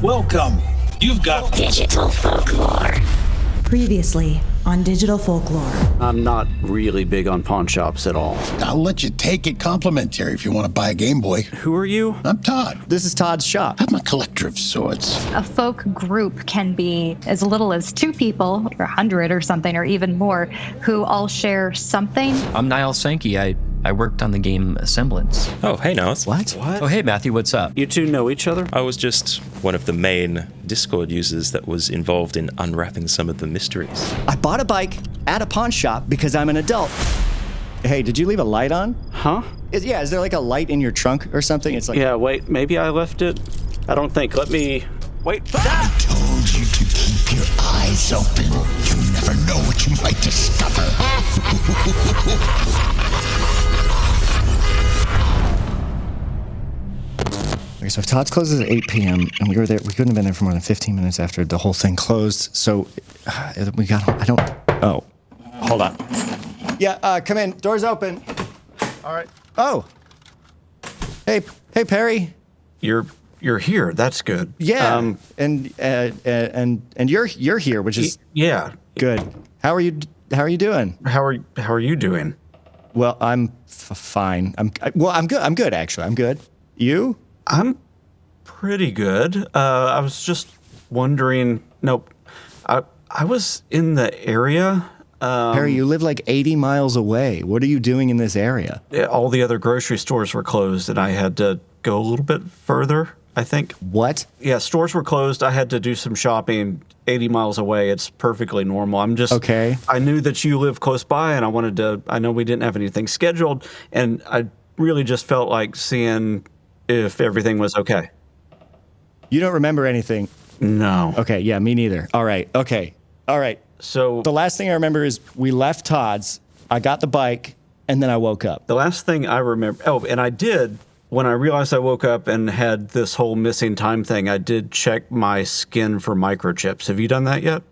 Welcome. You've got digital folklore. Previously on Digital Folklore. I'm not really big on pawn shops at all. I'll let you take it complimentary if you want to buy a Game Boy. Who are you? I'm Todd. This is Todd's shop. I'm a collector of sorts. A folk group can be as little as 2 people, or 100 or something, or even more, who all share something. I'm Niles Sankey. I worked on the game Asemblance. Oh, hey, Niles. What? Oh, hey, Matthew, what's up? You two know each other? I was just one of the main Discord users that was involved in unwrapping some of the mysteries. I bought a bike at a pawn shop because I'm an adult. Hey, did you leave a light on? Huh? Is there like a light in your trunk or something? It's like... Yeah, wait, maybe I left it. I don't think. Let me... Wait. I told you to keep your eyes open. You never know what you might discover. Okay, so if Todd's closes at 8 p.m. and we couldn't have been there for more than 15 minutes after the whole thing closed. So oh, hold on. Yeah, come in. Door's open. All right. Oh. Hey, Perry. You're here. That's good. Yeah. And you're here, which is yeah. good. How are you doing? How are you doing? Well, I'm fine. I'm good. I'm good, actually. I'm good. You? I'm pretty good. I was just wondering. Nope. I was in the area. Perry, you live like 80 miles away. What are you doing in this area? All the other grocery stores were closed, and I had to go a little bit further, I think. What? Yeah, stores were closed. I had to do some shopping 80 miles away. It's perfectly normal. I'm just... Okay. I knew that you live close by, and I know we didn't have anything scheduled, and I really just felt like seeing if everything was okay. You don't remember anything? No. Okay, yeah, me neither. All right, okay. All right. So... The last thing I remember is we left Todd's, I got the bike, and then I woke up. The last thing I remember... Oh, and I did... When I realized I woke up and had this whole missing time thing, I did check my skin for microchips. Have you done that yet?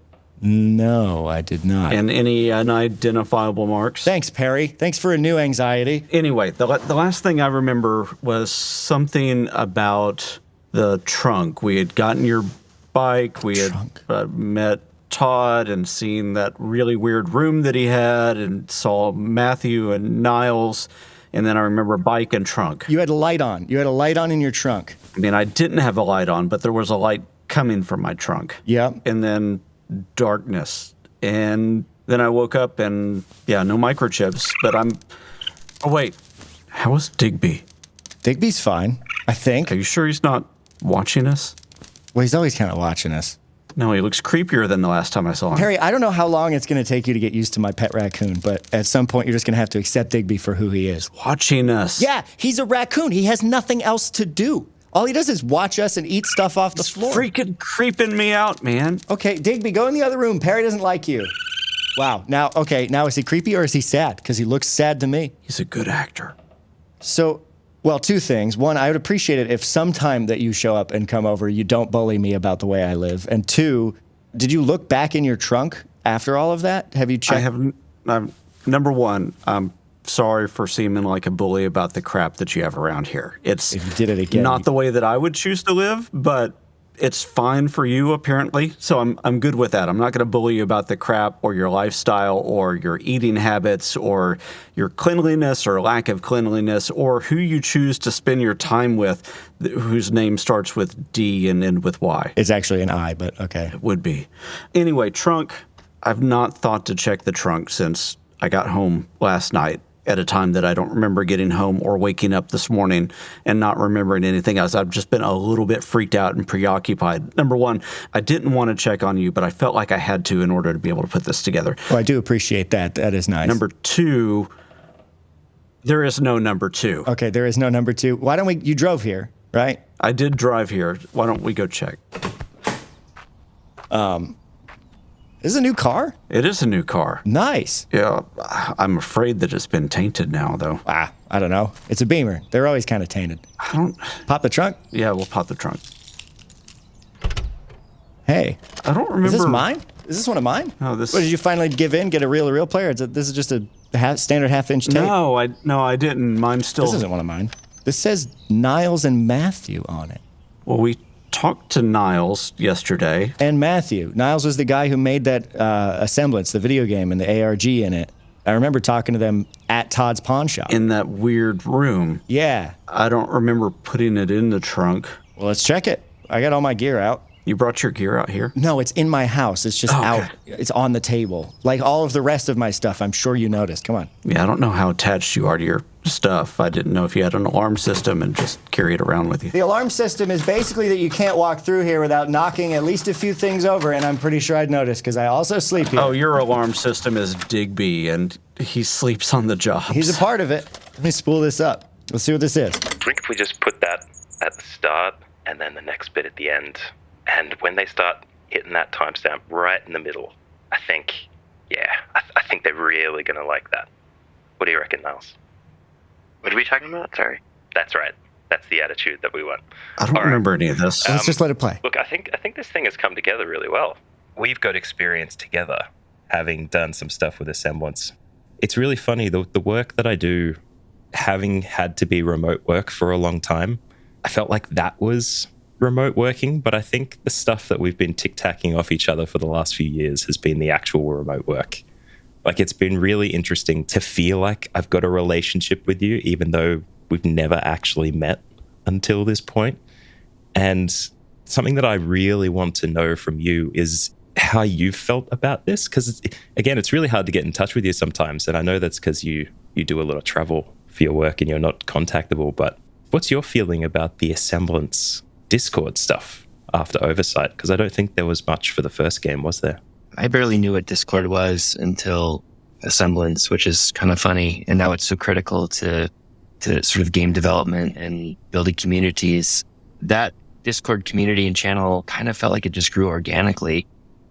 No, I did not. And any unidentifiable marks? Thanks, Perry. Thanks for a new anxiety. Anyway, the last thing I remember was something about the trunk. We had gotten your bike. We had met Todd and seen that really weird room that he had and saw Matthew and Niles. And then I remember bike and trunk. You had a light on. You had a light on in your trunk. I mean, I didn't have a light on, but there was a light coming from my trunk. Yeah. And then darkness. And then I woke up and, yeah, no microchips, but Oh, wait. How was Digby? Digby's fine, I think. Are you sure he's not watching us? Well, he's always kind of watching us. No, he looks creepier than the last time I saw him. Perry, I don't know how long it's going to take you to get used to my pet raccoon, but at some point you're just going to have to accept Digby for who he is. Watching us. Yeah, he's a raccoon. He has nothing else to do. All he does is watch us and eat stuff off the floor. Freaking creeping me out, man. Okay, Digby, go in the other room. Perry doesn't like you. Wow. Now is he creepy or is he sad? Because he looks sad to me. He's a good actor. So, well, 2 things. 1, I would appreciate it if sometime that you show up and come over, you don't bully me about the way I live. And 2, did you look back in your trunk after all of that? Have you checked? I haven't. Number 1, I'm sorry for seeming like a bully about the crap that you have around here. It's if you did it again, not the way that I would choose to live, but it's fine for you apparently. So I'm good with that. I'm not going to bully you about the crap or your lifestyle or your eating habits or your cleanliness or lack of cleanliness or who you choose to spend your time with, whose name starts with D and ends with Y. It's actually an I, but okay. It would be. Anyway, trunk. I've not thought to check the trunk since I got home last night at a time that I don't remember getting home or waking up this morning and not remembering anything else. I've just been a little bit freaked out and preoccupied. Number 1, I didn't want to check on you, but I felt like I had to in order to be able to put this together. Well, I do appreciate that. That is nice. Number 2, there is no number 2. Okay, there is no number 2. Why don't you drove here, right? I did drive here. Why don't we go check? This is a new car? It is a new car. Nice. Yeah, I'm afraid that it's been tainted now, though. I don't know. It's a Beamer. They're always kind of tainted. Pop the trunk? Yeah, we'll pop the trunk. Hey. I don't remember. Is this mine? Is this one of mine? No, this... What, did you finally give in, get a reel player? This is just a standard half-inch tape? No, I didn't. Mine's still... This isn't one of mine. This says Niles and Matthew on it. Well, we talked to Niles yesterday. And Matthew. Niles was the guy who made that Asemblance, the video game, and the ARG in it. I remember talking to them at Todd's pawn shop. In that weird room. Yeah. I don't remember putting it in the trunk. Well, let's check it. I got all my gear out. You brought your gear out here? No, it's in my house. It's just out. Okay. It's on the table. Like all of the rest of my stuff. I'm sure you noticed. Come on. Yeah, I don't know how attached you are to your stuff. I didn't know if you had an alarm system and just carry it around with you. The alarm system is basically that you can't walk through here without knocking at least a few things over, and I'm pretty sure I'd notice because I also sleep here. Oh, your alarm system is Digby, and he sleeps on the job. He's a part of it. Let me spool this up. Let's see what this is. I think if we just put that at the start and then the next bit at the end, and when they start hitting that timestamp right in the middle, I think they're really going to like that. What do you reckon, Niles? What are we talking about? Sorry. That's right. That's the attitude that we want. I don't remember any of this. Let's just let it play. Look, I think this thing has come together really well. We've got experience together, having done some stuff with Asemblance. It's really funny, the work that I do, having had to be remote work for a long time, I felt like that was remote working, but I think the stuff that we've been tic-tacking off each other for the last few years has been the actual remote work. Like, it's been really interesting to feel like I've got a relationship with you, even though we've never actually met until this point. And something that I really want to know from you is how you felt about this. Because, again, it's really hard to get in touch with you sometimes. And I know that's because you do a lot of travel for your work and you're not contactable. But what's your feeling about the Asemblance Discord stuff after Oversight? Because I don't think there was much for the first game, was there? I barely knew what Discord was until Asemblance, which is kind of funny. And now it's so critical to sort of game development and building communities. That Discord community and channel kind of felt like it just grew organically,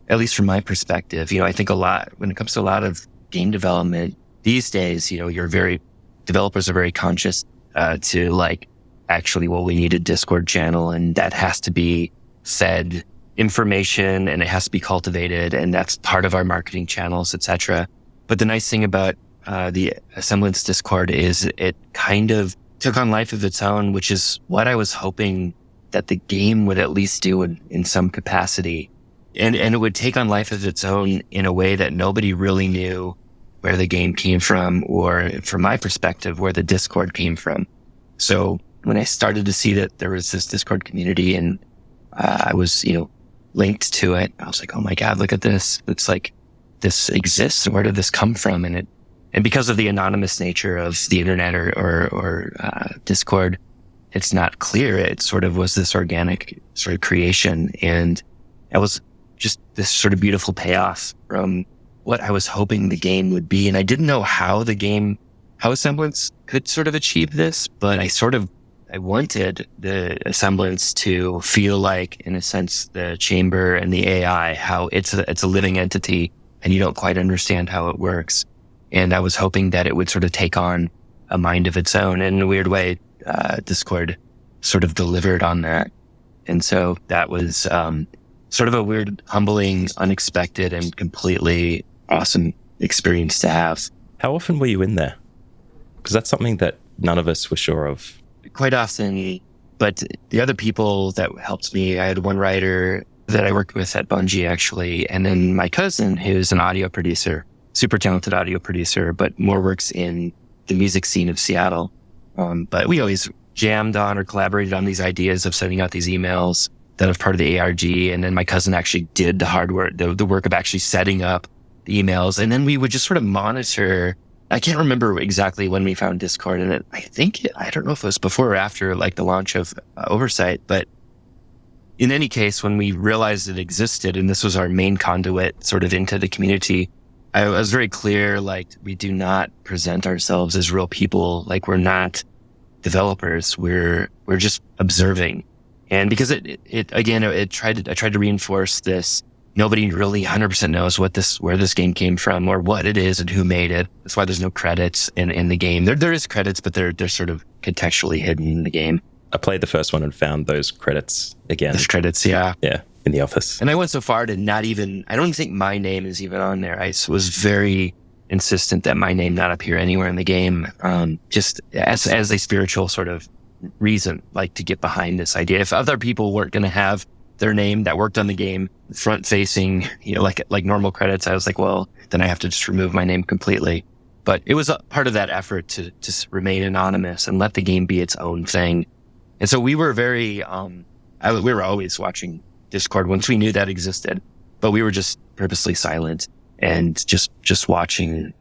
at least from my perspective. I think a lot, when it comes to a lot of game development these days, developers are very conscious to like, actually, well, we need a Discord channel and that has to be said information and it has to be cultivated and that's part of our marketing channels, etc. But the nice thing about the Asemblance Discord is it kind of took on life of its own, which is what I was hoping that the game would at least do in some capacity. And it would take on life of its own in a way that nobody really knew where the game came from, or from my perspective, where the Discord came from. So when I started to see that there was this Discord community and I was, linked to it, I was like, oh my God, look at this. It's like, this exists. Where did this come from? And because of the anonymous nature of the internet or Discord, it's not clear. It sort of was this organic sort of creation. And it was just this sort of beautiful payoff from what I was hoping the game would be. And I didn't know how Asemblance could sort of achieve this, but I wanted the Asemblance to feel like, in a sense, the chamber and the AI, how it's a living entity and you don't quite understand how it works. And I was hoping that it would sort of take on a mind of its own. And in a weird way, Discord sort of delivered on that. And so that was sort of a weird, humbling, unexpected, and completely awesome experience to have. How often were you in there? Because that's something that none of us were sure of. Quite often, but the other people that helped me, I had one writer that I worked with at Bungie, actually, and then my cousin, who's an audio producer, super talented audio producer, but more works in the music scene of Seattle. But we always jammed on or collaborated on these ideas of sending out these emails that are part of the ARG. And then my cousin actually did the hard work, the work of actually setting up the emails. And then we would just sort of monitor. I can't remember exactly when we found Discord, and I don't know if it was before or after like the launch of Oversight, but in any case, when we realized it existed and this was our main conduit sort of into the community, I was very clear, like, we do not present ourselves as real people. Like, we're not developers. We're just observing. And because I tried to reinforce this. Nobody really 100% knows where this game came from or what it is and who made it. That's why there's no credits in the game. There is credits, but they're sort of contextually hidden in the game. I played the first one and found those credits again. Those credits, yeah. Yeah, in the office. And I went so far to I don't think my name is even on there. I was very insistent that my name not appear anywhere in the game, just as a spiritual sort of reason, like, to get behind this idea. If other people weren't going to have their name that worked on the game front facing, like normal credits, I was like, well, then I have to just remove my name completely. But it was a part of that effort to just remain anonymous and let the game be its own thing. And so we were very, we were always watching Discord once we knew that existed, but we were just purposely silent and just watching.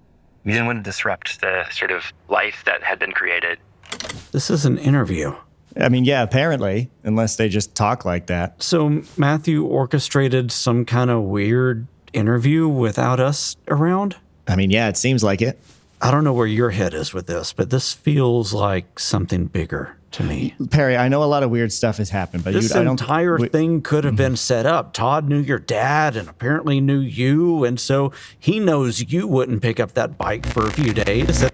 We didn't want to disrupt the sort of life that had been created. This is an interview. I mean, yeah, apparently, unless they just talk like that. So Matthew orchestrated some kind of weird interview without us around? I mean, yeah, it seems like it. I don't know where your head is with this, but this feels like something bigger to me. Perry, I know a lot of weird stuff has happened, but this entire thing could have been set up. Todd knew your dad and apparently knew you, and so he knows you wouldn't pick up that bike for a few days.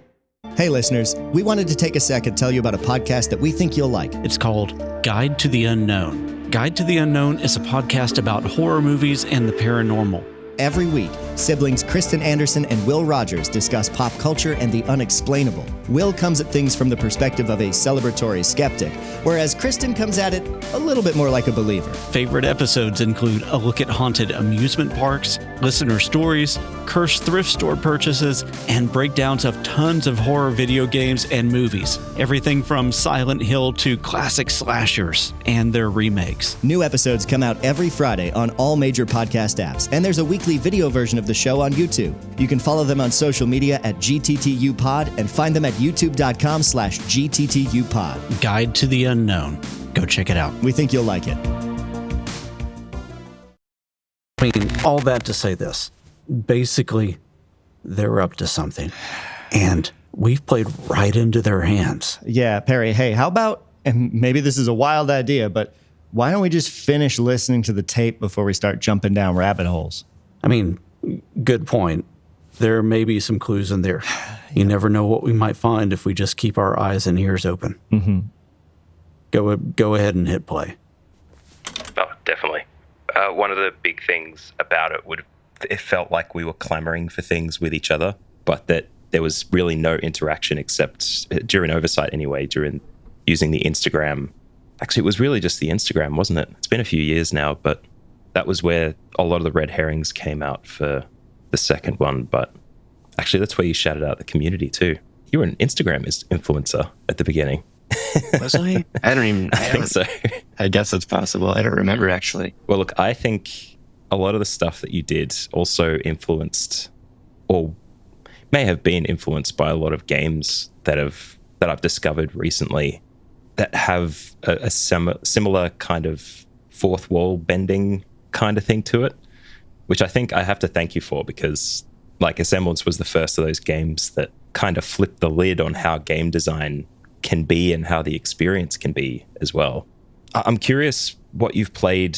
Hey listeners, we wanted to take a second to tell you about a podcast that we think you'll like. It's called Guide to the Unknown. Guide to the Unknown is a podcast about horror movies and the paranormal. Every week, siblings Kristen Anderson and Will Rogers discuss pop culture and the unexplainable. Will comes at things from the perspective of a celebratory skeptic, whereas Kristen comes at it a little bit more like a believer. Favorite episodes include a look at haunted amusement parks, listener stories, cursed thrift store purchases, and breakdowns of tons of horror video games and movies. Everything from Silent Hill to classic slashers and their remakes. New episodes come out every Friday on all major podcast apps, and there's a weekly video version of the show on YouTube. You can follow them on social media at GTTUpod and find them at youtube.com/GTTUpod. Guide to the Unknown. Go check it out. We think you'll like it. I mean, all that to say this. Basically, they're up to something. And we've played right into their hands. Yeah, Perry, hey, how about, and maybe this is a wild idea, but why don't we just finish listening to the tape before we start jumping down rabbit holes? I mean, good point. There may be some clues in there. You never know what we might find if we just keep our eyes and ears open. Mm-hmm. Go ahead and hit play. Oh, definitely. One of the big things about it felt like we were clamoring for things with each other, but that there was really no interaction except during oversight anyway, during using the Instagram. Actually, it was really just the Instagram, wasn't it? It's been a few years now, but that was where a lot of the red herrings came out for the second one. But actually, that's where you shouted out the community too. You were an Instagram influencer at the beginning. Was I? I think so. I guess it's possible. I don't remember, actually. Well, look, I think a lot of the stuff that you did also influenced, or may have been influenced by a lot of games that I've discovered recently that have a similar kind of fourth wall bending kind of thing to it, which I think I have to thank you for, because like Asemblance was the first of those games that kind of flipped the lid on how game design can be and how the experience can be as well. I'm curious what you've played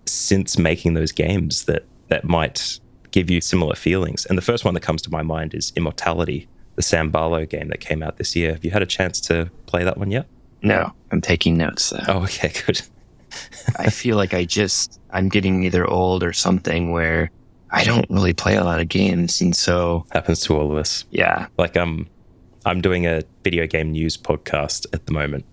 since making those games that might give you similar feelings. And the first one that comes to my mind is Immortality, the Sam Barlow game that came out this year. Have you had a chance to play that one yet? No, I'm taking notes. Oh, okay, good. I feel like I'm getting either old or something where I don't really play a lot of games. And so happens to all of us. Yeah. Like I'm doing a video game news podcast at the moment,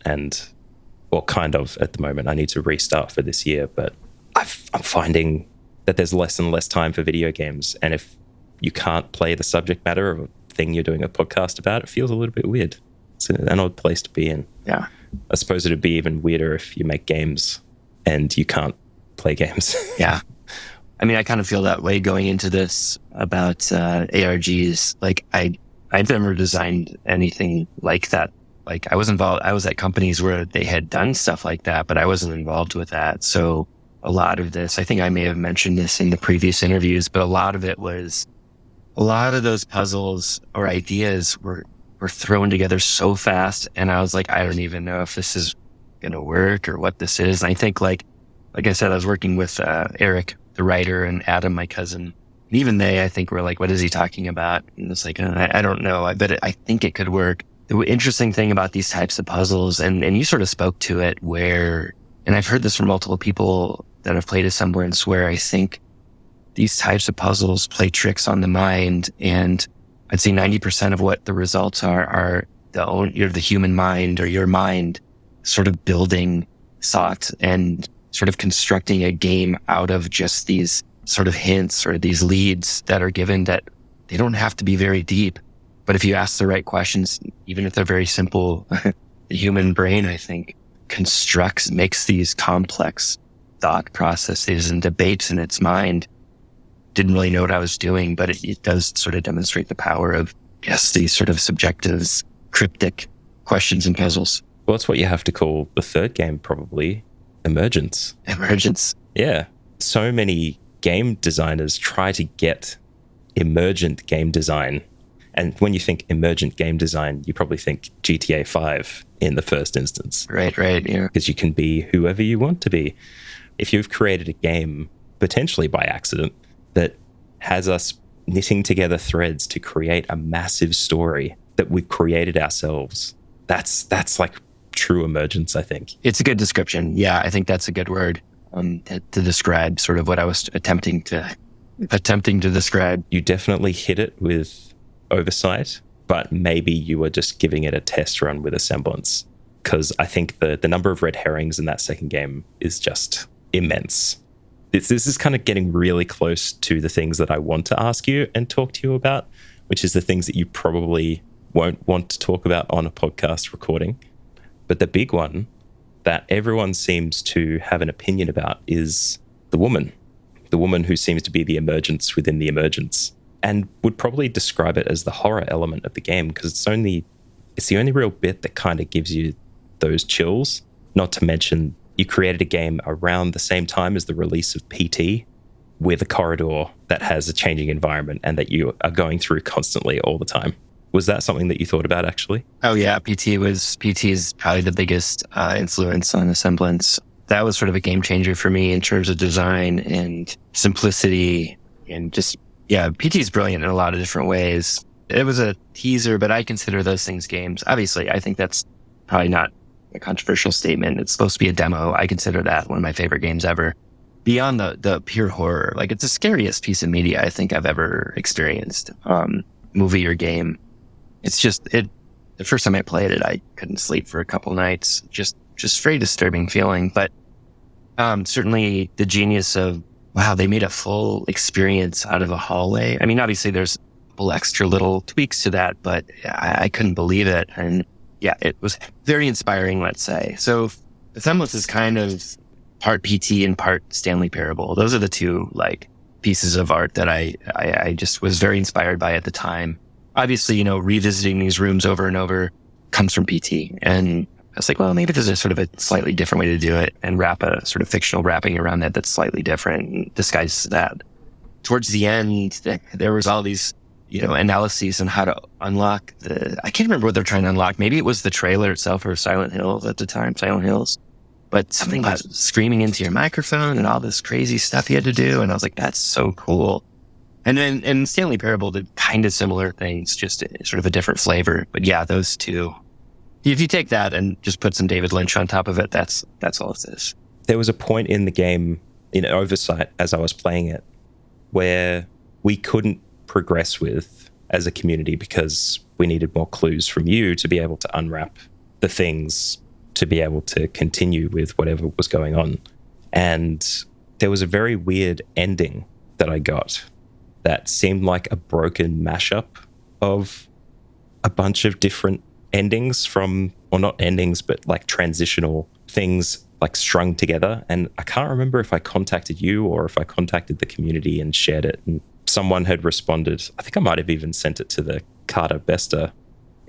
kind of at the moment. I need to restart for this year, but I'm finding that there's less and less time for video games. And if you can't play the subject matter of a thing you're doing a podcast about, it feels a little bit weird. It's an odd place to be in. Yeah. I suppose it'd be even weirder if you make games and you can't play games. Yeah. I mean, I kind of feel that way going into this about ARGs. Like I've never designed anything like that. Like I was at companies where they had done stuff like that, but I wasn't involved with that. So a lot of this, I think I may have mentioned this in the previous interviews, but a lot of those puzzles or ideas were thrown together so fast. And I was like, I don't even know if this is going to work or what this is. And I think like I said, I was working with Eric, the writer, and Adam, my cousin. And even they, I think, were like, what is he talking about? And it's like, I don't know. I think it could work. The interesting thing about these types of puzzles, and you sort of spoke to it and I've heard this from multiple people that have played Asemblance, where I think these types of puzzles play tricks on the mind. And I'd say 90% of what the results are the human mind or your mind sort of building thought and sort of constructing a game out of just these sort of hints or these leads that are given that they don't have to be very deep. But if you ask the right questions, even if they're very simple, the human brain, I think, makes these complex thought processes and debates in its mind. Didn't really know what I was doing, but it does sort of demonstrate the power of, yes, these sort of subjective, cryptic questions and puzzles. Well, that's what you have to call the third game, probably. Emergence. Yeah. So many game designers try to get emergent game design. And when you think emergent game design, you probably think GTA 5 in the first instance. Right, yeah. Because you can be whoever you want to be. If you've created a game, potentially by accident, that has us knitting together threads to create a massive story that we've created ourselves, that's like true emergence, I think. It's a good description. Yeah, I think that's a good word to describe sort of what I was attempting to describe. You definitely hit it with oversight, but maybe you were just giving it a test run with Asemblance, because I think the number of red herrings in that second game is just immense. This is kind of getting really close to the things that I want to ask you and talk to you about, which is the things that you probably won't want to talk about on a podcast recording. But the big one that everyone seems to have an opinion about is the woman who seems to be the emergence within the emergence, and would probably describe it as the horror element of the game, because it's the only real bit that kind of gives you those chills. Not to mention, you created a game around the same time as the release of PT, with a corridor that has a changing environment and that you are going through constantly all the time. Was that something that you thought about, actually? Oh yeah, PT is probably the biggest influence on Asemblance. That was sort of a game changer for me in terms of design and simplicity, and just, yeah, PT is brilliant in a lot of different ways. It was a teaser, but I consider those things games. Obviously, I think that's probably not a controversial statement. It's supposed to be a demo. I consider that one of my favorite games ever. Beyond the pure horror, like, it's the scariest piece of media I think I've ever experienced, movie or game. It's just, the first time I played it, I couldn't sleep for a couple nights. Just very disturbing feeling. But certainly the genius of, wow, they made a full experience out of a hallway. I mean, obviously there's a couple extra little tweaks to that, but I couldn't believe it. And yeah, it was very inspiring, let's say. So Asemblance is kind of part PT and part Stanley Parable. Those are the two like pieces of art that I just was very inspired by at the time. Obviously, revisiting these rooms over and over comes from PT. And I was like, well, maybe there's a sort of a slightly different way to do it, and wrap a sort of fictional wrapping around that that's slightly different and disguises that. Towards the end, there was all these, analyses on how to unlock I can't remember what they're trying to unlock. Maybe it was the trailer itself or Silent Hills at the time, Silent Hills. But something about screaming into your microphone and all this crazy stuff you had to do. And I was like, that's so cool. And then in Stanley Parable did kind of similar things, just sort of a different flavor. But yeah, those two. If you take that and just put some David Lynch on top of it, that's all it is. There was a point in the game, in Oversight, as I was playing it, where we couldn't progress with as a community because we needed more clues from you to be able to unwrap the things, to be able to continue with whatever was going on. And there was a very weird ending that I got that seemed like a broken mashup of a bunch of different endings or not endings, but like transitional things like strung together. And I can't remember if I contacted you or if I contacted the community and shared it. And someone had responded. I think I might have even sent it to the Carter Bester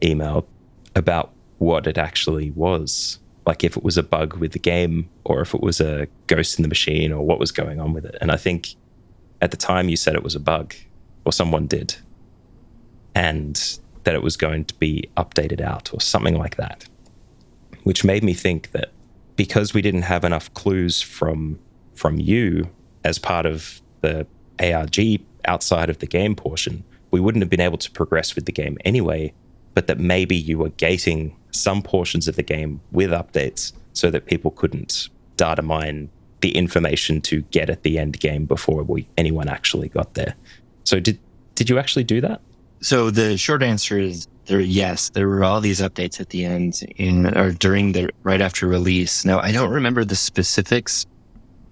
email about what it actually was. Like if it was a bug with the game or if it was a ghost in the machine or what was going on with it. And I think at the time you said it was a bug, or someone did, and that it was going to be updated out or something like that, which made me think that because we didn't have enough clues from you as part of the ARG outside of the game portion, we wouldn't have been able to progress with the game anyway, but that maybe you were gating some portions of the game with updates so that people couldn't data mine the information to get at the end game before anyone actually got there. So did you actually do that? So the short answer is there were all these updates at the end or during right after release. Now, I don't remember the specifics,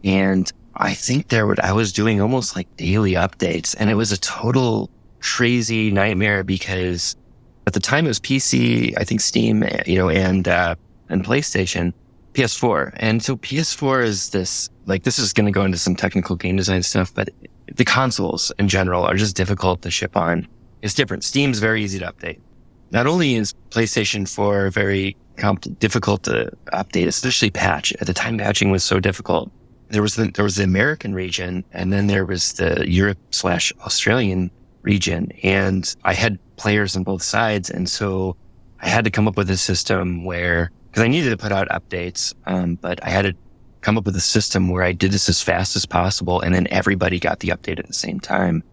and I think I was doing almost like daily updates, and it was a total crazy nightmare because at the time it was PC, I think Steam, and PlayStation, PS4. And so PS4 is this is going to go into some technical game design stuff, but the consoles in general are just difficult to ship on. It's different. Steam's very easy to update. Not only is PlayStation 4 very difficult to update, especially patch. At the time, patching was so difficult. There was the American region, and then there was the Europe/Australian region. And I had players on both sides. And so I had to come up with a system because I needed to put out updates, but I had to come up with a system where I did this as fast as possible, and then everybody got the update at the same time.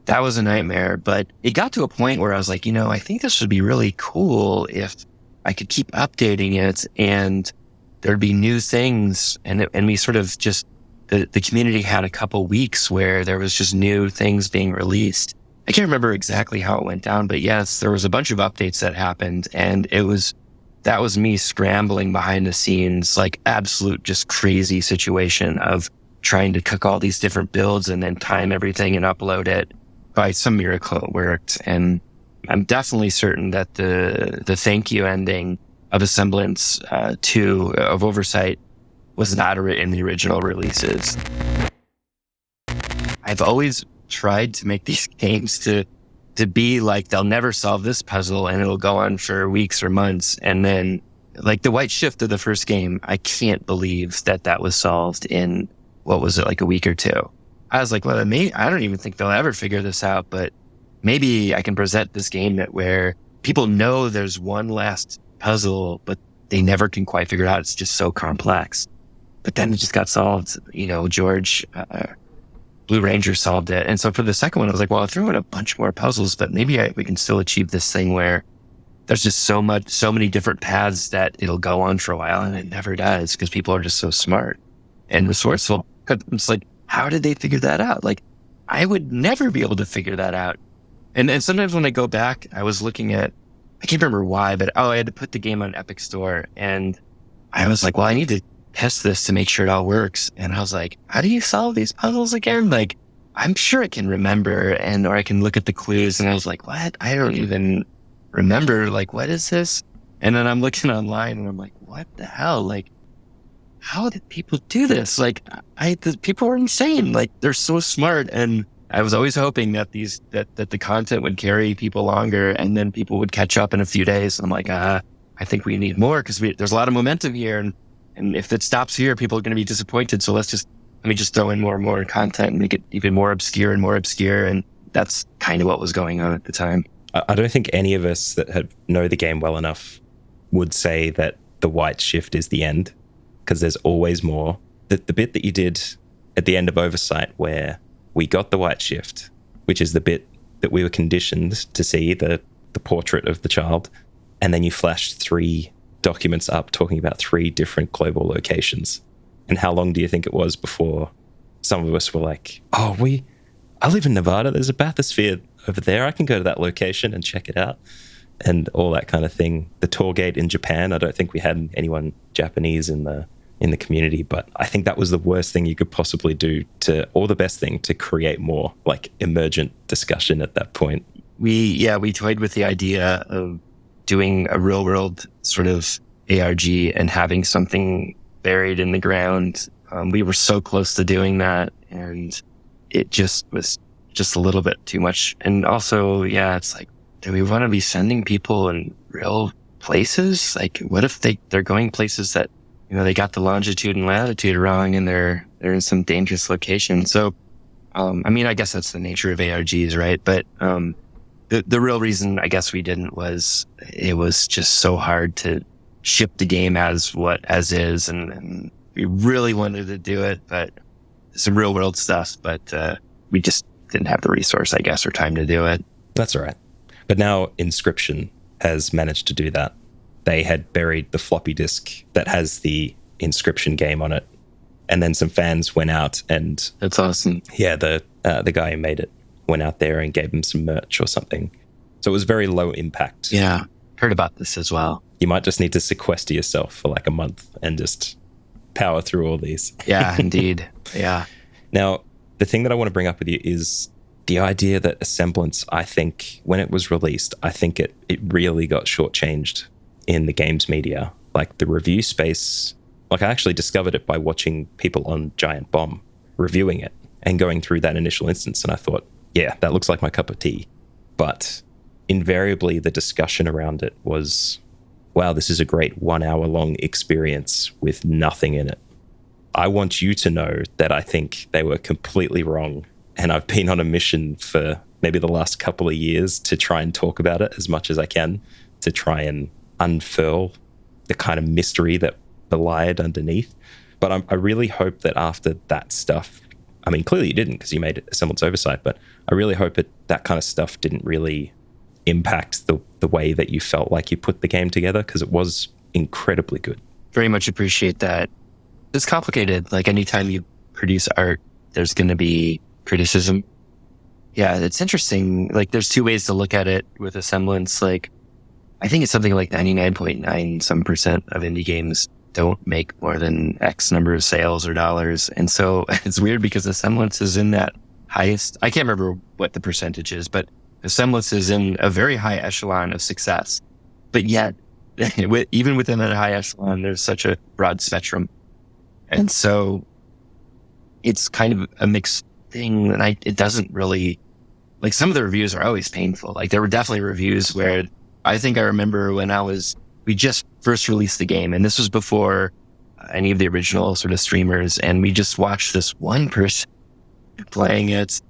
That was a nightmare, but it got to a point where I was like, I think this would be really cool if I could keep updating it and there'd be new things. And we sort of just, the community had a couple weeks where there was just new things being released. I can't remember exactly how it went down, but yes, there was a bunch of updates that happened, and that was me scrambling behind the scenes, like absolute just crazy situation of trying to cook all these different builds and then time everything and upload it. By some miracle it worked. And I'm definitely certain that the thank you ending of Asemblance 2 of Oversight was not in the original releases. I've always tried to make these games to be like, they'll never solve this puzzle and it'll go on for weeks or months. And then like the white shift of the first game, I can't believe that was solved in, what was it, like a week or two. I was like, well, I don't even think they'll ever figure this out, but maybe I can present this game where people know there's one last puzzle, but they never can quite figure it out. It's just so complex. But then it just got solved. George, Blue Ranger solved it. And so for the second one, I was like, well, I'll throw in a bunch more puzzles, but maybe we can still achieve this thing where there's just so many different paths that it'll go on for a while, and it never does because people are just so smart and resourceful. It's like, how did they figure that out? Like, I would never be able to figure that out. And sometimes when I go back, I was looking at, I can't remember why, but I had to put the game on Epic Store, and I was like, well, I need to test this to make sure it all works. And I was like, how do you solve these puzzles again? Like, I'm sure I can remember, or I can look at the clues. And I was like, what? I don't even remember. Like, what is this? And then I'm looking online and I'm like, what the hell? Like, how did people do this? Like, the people are insane. Like, they're so smart. And I was always hoping that that the content would carry people longer, and then people would catch up in a few days. And I'm like, I think we need more because there's a lot of momentum here. And if it stops here, people are going to be disappointed. So let me just throw in more and more content and make it even more obscure and more obscure. And that's kind of what was going on at the time. I don't think any of us that know the game well enough would say that the white shift is the end, because there's always more. The bit that you did at the end of Oversight where we got the white shift, which is the bit that we were conditioned to see, the portrait of the child, and then you flashed 3 documents up talking about 3 different global locations. And how long do you think it was before some of us were like, oh, I live in Nevada, there's a bathysphere over there, I can go to that location and check it out, and all that kind of thing. The tour gate in Japan, I don't think we had anyone Japanese in the community, but I think that was the worst thing you could possibly do or the best thing to create more like emergent discussion at that point. We toyed with the idea of doing a real world sort of ARG and having something buried in the ground. We were so close to doing that, and it just was just a little bit too much. And also, it's like, do we want to be sending people in real places? Like, what if they're going places that, they got the longitude and latitude wrong and they're in some dangerous location. So, I guess that's the nature of ARGs, right? But, the real reason I guess we didn't was it was just so hard to ship the game as is. And we really wanted to do it, but some real world stuff, but, we just didn't have the resource, I guess, or time to do it. That's all right. But now Inscription has managed to do that. They had buried the floppy disk that has the Inscription game on it. And then some fans went out and... That's awesome. Yeah, the guy who made it went out there and gave him some merch or something. So it was very low impact. Yeah, heard about this as well. You might just need to sequester yourself for like a month and just power through all these. Yeah, indeed. Yeah. Now, the thing that I want to bring up with you is the idea that Asemblance, I think, when it was released, I think it really got shortchanged in the games media. Like the review space, like I actually discovered it by watching people on Giant Bomb reviewing it and going through that initial instance. And I thought, yeah, that looks like my cup of tea. But invariably, the discussion around it was, wow, this is a great 1 hour long experience with nothing in it. I want you to know that I think they were completely wrong. And I've been on a mission for maybe the last couple of years to try and talk about it as much as I can, to try and unfurl the kind of mystery that belied underneath. But I really hope that after that stuff, I mean, clearly you didn't because you made Asemblance Oversight, but I really hope that kind of stuff didn't really impact the way that you felt like you put the game together, because it was incredibly good. Very much appreciate that. It's complicated. Like anytime you produce art, there's going to be criticism. Yeah, it's interesting. Like there's two ways to look at it with Asemblance. Like I think it's something like 99.9% of indie games don't make more than X number of sales or dollars. And so it's weird because Asemblance is in that highest, I can't remember what the percentage is, but Asemblance is in a very high echelon of success. But yet, even within that high echelon, there's such a broad spectrum. And so it's kind of a mixed thing. And it doesn't really, like some of the reviews are always painful. Like there were definitely reviews where I think I remember when we just first released the game, and this was before any of the original sort of streamers, and we just watched this one person playing it,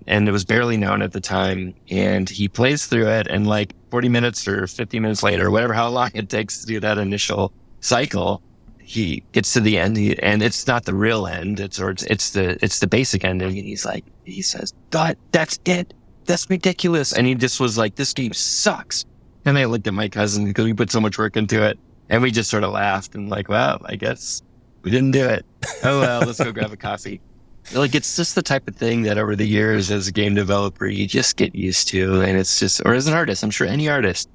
and it was barely known at the time, and he plays through it, and like 40 minutes or 50 minutes later, whatever, how long it takes to do that initial cycle, he gets to the end, and it's not the real end, it's the basic ending, and he says, God, that's it, that's ridiculous, and he just was like, this game sucks. And I looked at my cousin because we put so much work into it, and we just sort of laughed and like, well, I guess we didn't do it. Oh well, let's go grab a coffee. Like it's just the type of thing that over the years as a game developer, you just get used to. And it's just, or as an artist, I'm sure any artist,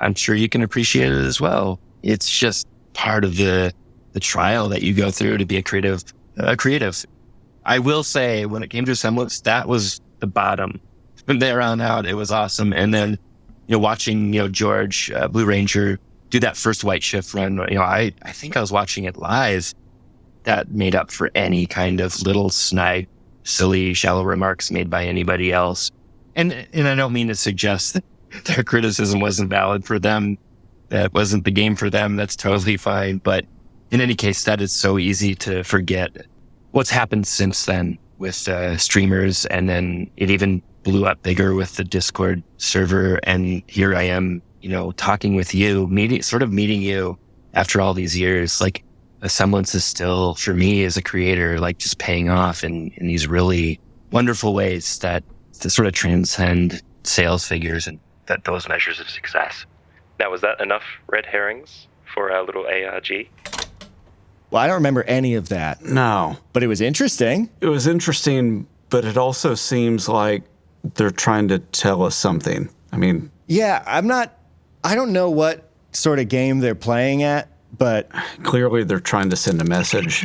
I'm sure you can appreciate it as well. It's just part of the trial that you go through to be a creative. I will say when it came to Asemblance, that was the bottom. From there on out, it was awesome. And then, watching, George, Blue Ranger do that first White Shift run, I think I was watching it live. That made up for any kind of little snide, silly, shallow remarks made by anybody else. And I don't mean to suggest that their criticism wasn't valid for them. That wasn't the game for them. That's totally fine. But in any case, that is so easy to forget what's happened since then with streamers. And then it even blew up bigger with the Discord server. And here I am, talking with you, meeting you after all these years. Like Asemblance is still, for me as a creator, like just paying off in these really wonderful ways that sort of transcend sales figures and that those measures of success. Now, was that enough red herrings for our little ARG? Well, I don't remember any of that. No. But it was interesting. It was interesting, but it also seems like they're trying to tell us something. I mean... Yeah, I don't know what sort of game they're playing at, but... Clearly they're trying to send a message.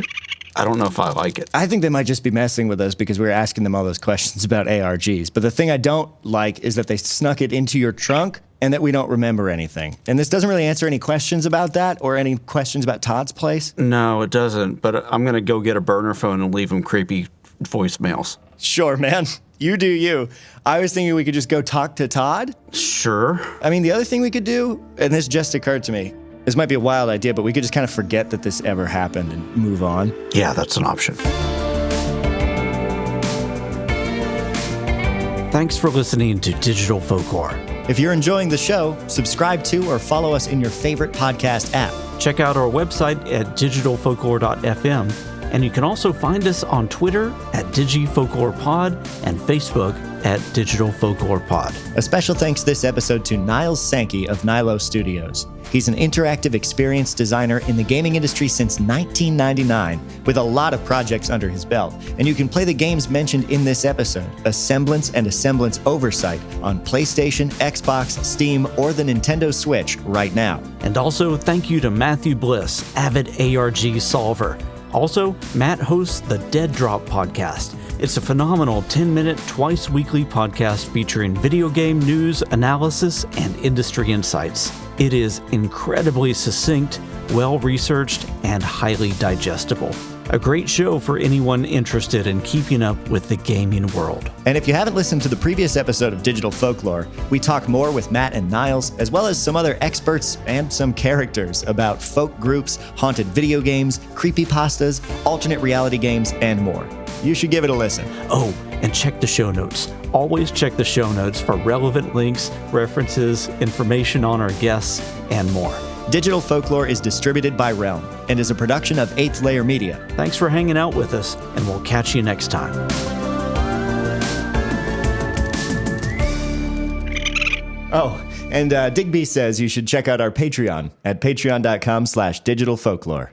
I don't know if I like it. I think they might just be messing with us because we were asking them all those questions about ARGs. But the thing I don't like is that they snuck it into your trunk and that we don't remember anything. And this doesn't really answer any questions about that or any questions about Todd's place. No, it doesn't. But I'm going to go get a burner phone and leave them creepy voicemails. Sure, man. You do you. I was thinking we could just go talk to Todd. Sure. I mean, the other thing we could do, and this just occurred to me, this might be a wild idea, but we could just kind of forget that this ever happened and move on. Yeah, that's an option. Thanks for listening to Digital Folklore. If you're enjoying the show, subscribe to or follow us in your favorite podcast app. Check out our website at digitalfolklore.fm And you can also find us on Twitter at DigiFolklorePod and Facebook at Digital Folklore Pod. A special thanks this episode to Niles Sankey of Nilo Studios. He's an interactive experience designer in the gaming industry since 1999, with a lot of projects under his belt. And you can play the games mentioned in this episode, Asemblance and Asemblance Oversight, on PlayStation, Xbox, Steam, or the Nintendo Switch right now. And also thank you to Matthew Bliss, avid ARG solver. Also, Matt hosts the Dead Drop podcast. It's a phenomenal 10-minute, twice-weekly podcast featuring video game news, analysis, and industry insights. It is incredibly succinct, well-researched, and highly digestible. A great show for anyone interested in keeping up with the gaming world. And if you haven't listened to the previous episode of Digital Folklore, we talk more with Matt and Niles, as well as some other experts and some characters about folk groups, haunted video games, creepypastas, alternate reality games, and more. You should give it a listen. Oh, and check the show notes. Always check the show notes for relevant links, references, information on our guests, and more. Digital Folklore is distributed by Realm and is a production of 8th Layer Media. Thanks for hanging out with us, and we'll catch you next time. Oh, and Digby says you should check out our Patreon at patreon.com/digitalfolklore.